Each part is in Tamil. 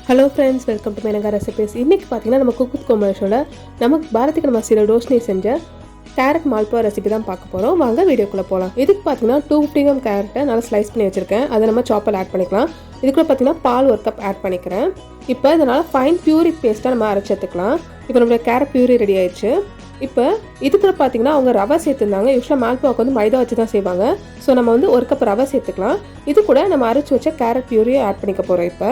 Hello friends, welcome to my recipes. இன்னைக்கு பாத்தீங்கன்னா நம்ம குக்கு commercialல நமக்கு பாரதிக்கு நம்ம சில ரோஷினி செஞ்ச கேரட் மால்புவா ரெசிபி தான் பார்க்க போறோம். வாங்க வீடியோக்குள்ள போலாம். இதுக்கு பாத்தீங்கன்னா 250 g கேரட்டை நல்லா ஸ்லைஸ் பண்ணி வச்சிருக்கேன். அதை நம்ம சாப்பர்ல ஆட் பண்ணிக்கலாம். இதுக்குள்ள பாத்தீங்கன்னா பால் 1 கப் ஆட் பண்ணிக்கிறேன். இப்போ இதனால ஃபைன் பியூரி பேஸ்டா நம்ம அரைச்சு எடுத்துக்கலாம். இப்போ நம்ம கேரட் பியூரி ரெடி ஆயிடுச்சு. இப்போ இதுக்குள்ள பாத்தீங்கன்னா அவங்க ரவை சேர்த்துறாங்க. யூசுவலா மால்புவாக்கு வந்து மைதா வச்சு தான் செய்வாங்க. சோ நம்ம வந்து 1 கப் ரவை சேர்த்துக்கலாம். இது கூட நம்ம அரைச்சு வச்ச கேரட் பியூரியை ஆட் பண்ணிக்க போறோம். இப்போ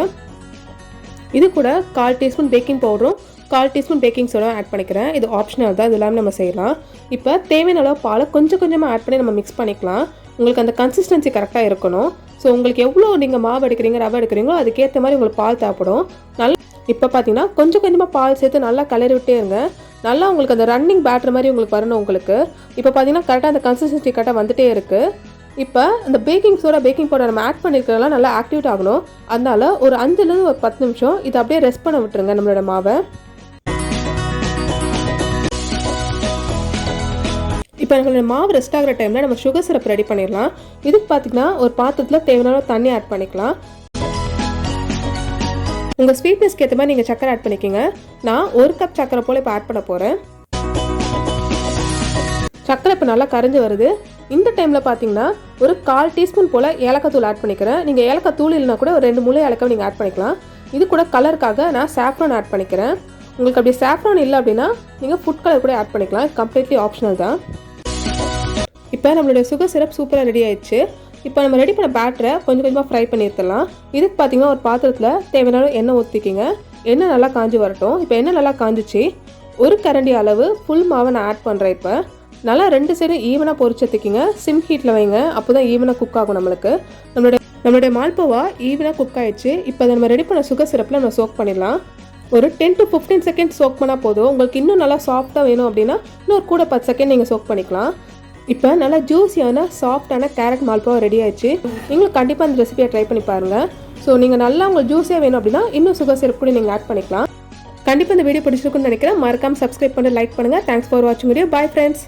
இது கூட 1/4 டீஸ்பூன் பேக்கிங் பவுடரும் 1/4 டீஸ்பூன் பேக்கிங் சோடா ஆட் பண்ணிக்கிறேன். இது ஆப்ஷனல் தான், இது எல்லாமே நம்ம செய்யலாம். இப்போ தேவையான அளவு பாலை கொஞ்சம் கொஞ்சமாக ஆட் பண்ணி நம்ம மிக்ஸ் பண்ணிக்கலாம். உங்களுக்கு அந்த கன்சிஸ்டன்சி கரெக்டாக இருக்கணும். ஸோ உங்களுக்கு எவ்வளோ நீங்கள் மாவு எடுக்கிறீங்க ரவை எடுக்கிறீங்களோ அதுக்கேற்ற மாதிரி உங்களுக்கு பால் தேவைப்படும். நல்லா இப்போ பார்த்தீங்கன்னா கொஞ்சம் கொஞ்சமாக பால் சேர்த்து நல்லா கலரி விட்டே இருங்க. நல்லா உங்களுக்கு அந்த ரன்னிங் பேட்டர் மாதிரி உங்களுக்கு வரணும். உங்களுக்கு இப்போ பார்த்தீங்கன்னா கரெக்டாக அந்த கன்சிஸ்டன்சி கரெக்டாக வந்துட்டே இருக்குது. இப்போ இந்த பேக்கிங் சோடா பேக்கிங் பவுடர் நம்ம ஆட் பண்ணிருக்கிறதெல்லாம் நல்லா ஆக்டிவேட் ஆகணும். அதனால ஒரு 5லேருந்து ஒரு 10 நிமிஷம் இதை அப்படியே ரெஸ்ட் பண்ண விட்டுருங்க நம்மளோட மாவை. இப்போ நம்மளோட மாவு ரெஸ்ட் ஆகிற டைமில் நம்ம சுகர் சிரப் ரெடி பண்ணிடலாம். இதுக்கு பார்த்தீங்கன்னா ஒரு பாத்திரத்தில் தேவையான தண்ணி ஆட் பண்ணிக்கலாம். உங்கள் ஸ்வீட்னஸ்க்கு ஏற்ற மாதிரி நீங்கள் சக்கரை ஆட் பண்ணிக்கோங்க. நான் 1 கப் சக்கரை போல் இப்போ ஆட் பண்ண போகிறேன். சக்கரை இப்போ நல்லா கரைஞ்சி வருது. இந்த டைமில் பார்த்தீங்கன்னா ஒரு 1/4 டீஸ்பூன் போல் ஏலக்காய் தூள் ஆட் பண்ணிக்கிறேன். நீங்கள் ஏலக்காய் தூள் இல்லைனா கூட ஒரு 2 முழு ஏலக்காய் நீங்கள் ஆட் பண்ணிக்கலாம். இது கூட கலருக்காக நான் சாஃப்ரான் ஆட் பண்ணிக்கிறேன். உங்களுக்கு அப்படி சாஃப்ரான் இல்லை அப்படின்னா நீங்கள் ஃபுட் கலர் கூட ஆட் பண்ணிக்கலாம். கம்ப்ளீட்லி ஆப்ஷனல் தான். இப்போ நம்மளுடைய சுகர் சிரப் சூப்பராக ரெடி ஆயிடுச்சு. இப்போ நம்ம ரெடி பண்ண பேட்டரை கொஞ்சம் கொஞ்சமாக ஃப்ரை பண்ணி எடுத்துடலாம். இதுக்கு பார்த்தீங்கன்னா ஒரு பாத்திரத்தில் தேவையான எண்ணெய் ஊற்றிக்கிங்க. எண்ணெய் நல்லா காஞ்சி வரட்டும். இப்போ எண்ணெய் நல்லா காஞ்சிச்சு. ஒரு கரண்டி அளவு ஃபுல் மாவை நான் ஆட் பண்ணுறேன். இப்போ நல்லா 2 சைடும் ஈவனாக பொரிச்சு எடுத்துக்கிங்க. சிம் ஹீட்டில் வைங்க. அப்போ தான் ஈவனாக குக் ஆகும் நம்மளுக்கு. நம்மளுடைய மால்புவா ஈவனாக குக் ஆயிடுச்சு. இப்போ அதை நம்ம ரெடி பண்ண சுகர் சிரப்பில் நம்ம சோக் பண்ணிடலாம். ஒரு 10 to 15 செகண்ட் சோக் பண்ணால் போதும். உங்களுக்கு இன்னும் நல்லா சாஃப்டாக வேணும் அப்படின்னா இன்னொரு கூட 10 செகண்ட் நீங்கள் சோக் பண்ணிக்கலாம். இப்போ நல்லா ஜூஸியான சாஃப்டான கேரட் மால்புவா ரெடி ஆயிடுச்சு. நீங்களும் கண்டிப்பாக இந்த ரெசிபியை ட்ரை பண்ணி பாருங்கள். ஸோ நீங்கள் நல்லா உங்களுக்கு ஜூஸியாக வேணும் அப்படின்னா இன்னும் சுகர் சிரப் கூட நீங்கள் ஆட் பண்ணிக்கலாம். கண்டிப்பாக இந்த வீடியோ பிடிச்சிருக்குன்னு நினைக்கிறேன். மறக்காமல் சப்ஸ்கிரைப் பண்ணி லைக் பண்ணுங்கள். தேங்க்ஸ் ஃபார் வாட்சிங் வீடியோ. Bye friends.